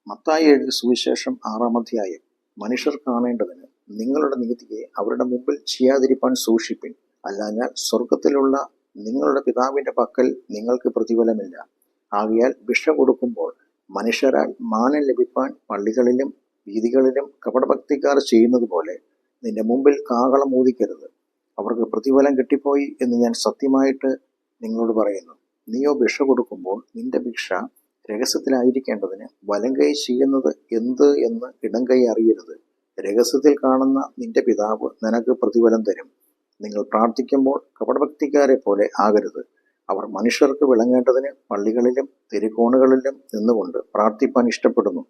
മത്തായി എഴുതിയ സുവിശേഷം 6-ാം അധ്യായം. മനുഷ്യർ കാണേണ്ടതിന് നിങ്ങളുടെ നീതിയെ അവരുടെ മുമ്പിൽ ചെയ്യാതിരിപ്പാൻ സൂക്ഷിപ്പിൻ, അല്ലാഞ്ഞാൽ സ്വർഗത്തിലുള്ള നിങ്ങളുടെ പിതാവിന്റെ പക്കൽ നിങ്ങൾക്ക് പ്രതിഫലമില്ല. ആകയാൽ ഭിക്ഷ കൊടുക്കുമ്പോൾ മനുഷ്യരാൽ മാനം ലഭിപ്പാൻ പള്ളികളിലും വീഥികളിലും കപടഭക്തിക്കാർ ചെയ്യുന്നത് പോലെ നിന്റെ മുമ്പിൽ കാഹളം ഊതിക്കരുത്. അവർക്ക് പ്രതിഫലം കിട്ടിപ്പോയി എന്ന് ഞാൻ സത്യമായിട്ട് നിങ്ങളോട് പറയുന്നു. നീയോ ഭിക്ഷ കൊടുക്കുമ്പോൾ നിന്റെ ഭിക്ഷ രഹസ്യത്തിലായിരിക്കേണ്ടതിന് വലങ്കൈ ചെയ്യുന്നത് എന്ത് എന്ന് ഇടങ്കൈ അറിയരുത്. രഹസ്യത്തിൽ കാണുന്ന നിന്റെ പിതാവ് നിനക്ക് പ്രതിഫലം തരും. നിങ്ങൾ പ്രാർത്ഥിക്കുമ്പോൾ കപടഭക്തിക്കാരെ പോലെ ആകരുത്. അവർ മനുഷ്യർക്ക് വിളങ്ങേണ്ടതിന് പള്ളികളിലും തെരുക്കോണുകളിലും നിന്നുകൊണ്ട് പ്രാർത്ഥിപ്പാൻ ഇഷ്ടപ്പെടുന്നു.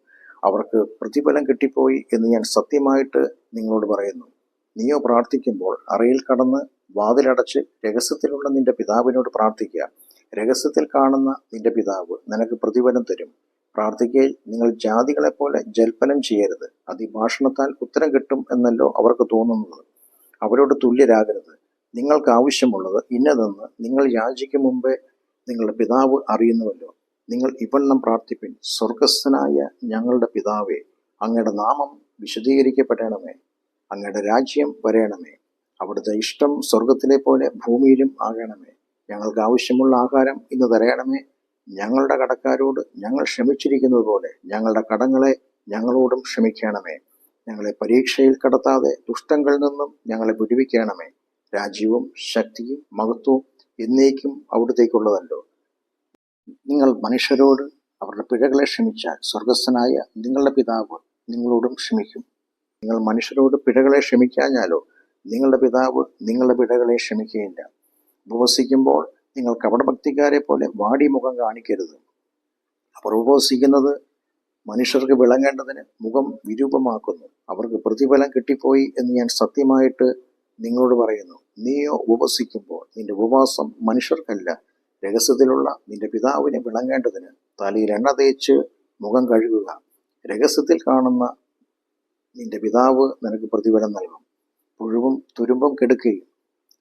അവർക്ക് പ്രതിഫലം കിട്ടിപ്പോയി എന്ന് ഞാൻ സത്യമായിട്ട് നിങ്ങളോട് പറയുന്നു. നീയോ പ്രാർത്ഥിക്കുമ്പോൾ അറയിൽ കടന്ന് വാതിലടച്ച് രഹസ്യത്തിലുള്ള നിന്റെ പിതാവിനോട് പ്രാർത്ഥിക്കുക. രഹസ്യത്തിൽ കാണുന്ന നിന്റെ പിതാവ് നിനക്ക് പ്രതിഫലം തരും. പ്രാർത്ഥിക്കയിൽ നിങ്ങൾ ജാതികളെപ്പോലെ ജൽപ്പനം ചെയ്യരുത്. അതിഭാഷണത്താൽ ഉത്തരം കിട്ടും എന്നല്ലോ അവർക്ക് തോന്നുന്നത്. അവരോട് തുല്യരാകരുത്. നിങ്ങൾക്ക് ആവശ്യമുള്ളത് ഇന്നതെന്ന് നിങ്ങൾ യാചിക്കും മുമ്പേ നിങ്ങളുടെ പിതാവ് അറിയുന്നുവല്ലോ. നിങ്ങൾ ഇവണ്ണം പ്രാർത്ഥിപ്പിൻ: സ്വർഗസ്ഥനായ ഞങ്ങളുടെ പിതാവേ, അങ്ങയുടെ നാമം വിശദീകരിക്കപ്പെടണമേ. അങ്ങയുടെ രാജ്യം വരേണമേ. അവിടുത്തെ ഇഷ്ടം സ്വർഗത്തിലെ പോലെ ഭൂമിയിലും ആകണമേ. ഞങ്ങൾക്ക് ആവശ്യമുള്ള ആഹാരം ഇന്ന് തരയണമേ. ഞങ്ങളുടെ കടക്കാരോട് ഞങ്ങൾ ക്ഷമിച്ചിരിക്കുന്നത് പോലെ ഞങ്ങളുടെ കടങ്ങളെ ഞങ്ങളോടും ക്ഷമിക്കണമേ. ഞങ്ങളെ പരീക്ഷയിൽ കടത്താതെ ദുഷ്ടങ്ങളിൽ നിന്നും ഞങ്ങളെ വിടുവിക്കണമേ. രാജ്യവും ശക്തിയും മഹത്വവും എന്നേക്കും അവിടുത്തേക്കുള്ളതല്ലോ. നിങ്ങൾ മനുഷ്യരോട് അവരുടെ പിഴകളെ ക്ഷമിച്ചാൽ സ്വർഗസ്ഥനായ നിങ്ങളുടെ പിതാവ് നിങ്ങളോടും ക്ഷമിക്കും. നിങ്ങൾ മനുഷ്യരോട് പിഴകളെ ക്ഷമിക്കാഞ്ഞാലോ നിങ്ങളുടെ പിതാവ് നിങ്ങളുടെ പിഴകളെ ക്ഷമിക്കുകയില്ല. ഉപവസിക്കുമ്പോൾ നിങ്ങൾ കപടഭക്തിക്കാരെ പോലെ വാടി മുഖം കാണിക്കരുത്. അവർ ഉപവസിക്കുന്നത് മനുഷ്യർക്ക് വിളങ്ങേണ്ടതിന് മുഖം വിരൂപമാക്കുന്നു. അവർക്ക് പ്രതിഫലം കിട്ടിപ്പോയി എന്ന് ഞാൻ സത്യമായിട്ട് നിങ്ങളോട് പറയുന്നു. നീയോ ഉപവസിക്കുമ്പോൾ നിന്റെ ഉപവാസം മനുഷ്യർക്കല്ല, രഹസ്യത്തിലുള്ള നിന്റെ പിതാവിന് വിളങ്ങേണ്ടതിന് തലയിൽ എണ്ണ തേച്ച് മുഖം കഴുകുക. രഹസ്യത്തിൽ കാണുന്ന നിന്റെ പിതാവ് നിനക്ക് പ്രതിഫലം നൽകും. പുഴുവും തുരുമ്പും കെടുക്കുകയും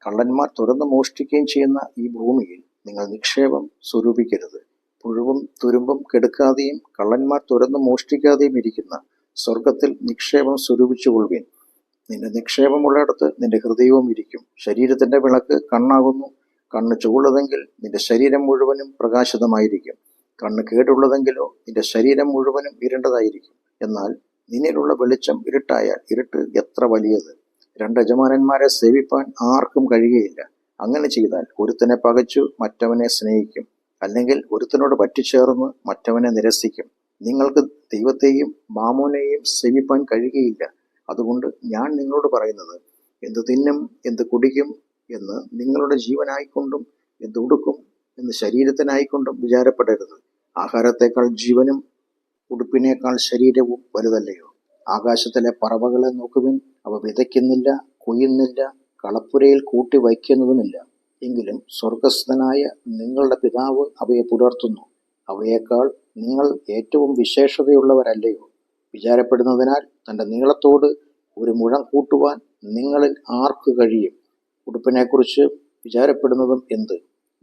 കള്ളന്മാർ തുറന്ന് മോഷ്ടിക്കുകയും ചെയ്യുന്ന ഈ ഭൂമിയിൽ നിങ്ങൾ നിക്ഷേപം സ്വരൂപിക്കരുത്. പുഴുവും തുരുമ്പും കെടുക്കാതെയും കള്ളന്മാർ തുറന്ന് മോഷ്ടിക്കാതെയും ഇരിക്കുന്ന സ്വർഗത്തിൽ നിക്ഷേപം സ്വരൂപിച്ചുകൊള്ളുവിൻ. നിന്റെ നിക്ഷേപമുള്ളിടത്ത് നിന്റെ ഹൃദയവും ഇരിക്കും. ശരീരത്തിന്റെ വിളക്ക് കണ്ണാകുന്നു. കണ്ണ് ചുവള്ളതെങ്കിൽ നിന്റെ ശരീരം മുഴുവനും പ്രകാശിതമായിരിക്കും. കണ്ണ് കേടുള്ളതെങ്കിലോ നിന്റെ ശരീരം മുഴുവനും ഇരുണ്ടതായിരിക്കും. എന്നാൽ നിന്നിലുള്ള വെളിച്ചം ഇരുട്ടായാൽ ഇരുട്ട് എത്ര വലിയത്! രണ്ട് യജമാനന്മാരെ സേവിപ്പാൻ ആർക്കും കഴിയുകയില്ല. അങ്ങനെ ചെയ്താൽ ഒരുത്തനെ പകച്ചു മറ്റവനെ സ്നേഹിക്കും, അല്ലെങ്കിൽ ഒരുത്തനോട് പറ്റിച്ചേർന്ന് മറ്റവനെ നിരസിക്കും. നിങ്ങൾക്ക് ദൈവത്തെയും മാമോനെയും സേവിപ്പാൻ കഴിയുകയില്ല. അതുകൊണ്ട് ഞാൻ നിങ്ങളോട് പറയുന്നത്, എന്ത് തിന്നും എന്ത് കുടിക്കും എന്ന് നിങ്ങളുടെ ജീവനായിക്കൊണ്ടും എന്ത് ഉടുക്കും എന്ന് ശരീരത്തിനായിക്കൊണ്ടും വിചാരപ്പെടരുത്. ആഹാരത്തെക്കാൾ ജീവനും ഉടുപ്പിനേക്കാൾ ശരീരവും വലുതല്ലയോ? ആകാശത്തിലെ പറവകളെ നോക്കുവിൻ. അവ വിതയ്ക്കുന്നില്ല, കൊയ്യുന്നില്ല, കളപ്പുരയിൽ കൂട്ടി വയ്ക്കുന്നതുമില്ല. എങ്കിലും സ്വർഗസ്ഥനായ നിങ്ങളുടെ പിതാവ് അവയെ പുലർത്തുന്നു. അവയേക്കാൾ നിങ്ങൾ ഏറ്റവും വിശേഷതയുള്ളവരല്ലയോ? വിചാരപ്പെടുന്നതിനാൽ തൻ്റെ നീളത്തോട് ഒരു മുഴം കൂട്ടുവാൻ നിങ്ങളിൽ ആർക്ക് കഴിയും? ഉടുപ്പിനെക്കുറിച്ച് വിചാരപ്പെടുന്നതും എന്ത്?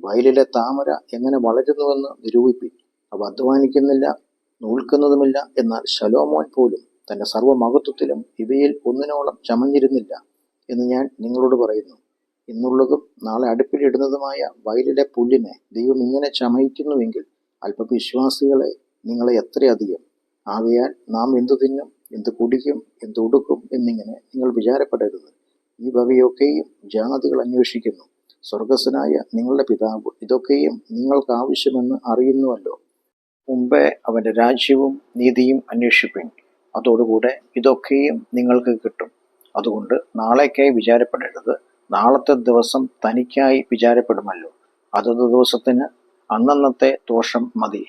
വയലിലെ താമര എങ്ങനെ വളരുന്നുവെന്ന് നിരൂപിപ്പിൻ. അവ അധ്വാനിക്കുന്നില്ല, നൂൽക്കുന്നതുമില്ല. എന്നാൽ ശലോമോൻ പോലും തൻ്റെ സർവ്വമഹത്വത്തിലും ഇവയിൽ ഒന്നിനോളം ചമഞ്ഞിരുന്നില്ല എന്ന് ഞാൻ നിങ്ങളോട് പറയുന്നു. ഇന്നുള്ളതും നാളെ അടുപ്പിലിടുന്നതുമായ വയലിലെ പുല്ലിനെ ദൈവം ഇങ്ങനെ ചമയിക്കുന്നുവെങ്കിൽ അല്പവിശ്വാസികളെ നിങ്ങളെ എത്രയധികം! ആകയാൽ നാം എന്തു തിന്നും എന്ത് കുടിക്കും എന്ത് ഉടുക്കും എന്നിങ്ങനെ നിങ്ങൾ വിചാരപ്പെടരുത്. ഈ വകയൊക്കെയും ജാതികൾ അന്വേഷിക്കുന്നു. സ്വർഗസ്ഥനായ നിങ്ങളുടെ പിതാവ് ഇതൊക്കെയും നിങ്ങൾക്ക് ആവശ്യമെന്ന് അറിയുന്നുവല്ലോ. മുമ്പേ അവൻ്റെ രാജ്യവും നീതിയും അന്വേഷിപ്പിൻ, അതോടുകൂടെ ഇതൊക്കെയും നിങ്ങൾക്ക് കിട്ടും. അതുകൊണ്ട് നാളേക്കായി വിചാരപ്പെടരുത്. നാളത്തെ ദിവസം തനിക്കായി വിചാരപ്പെടുമല്ലോ. അതത് ദിവസത്തിന് അന്നന്നത്തെ ദോഷം മതി.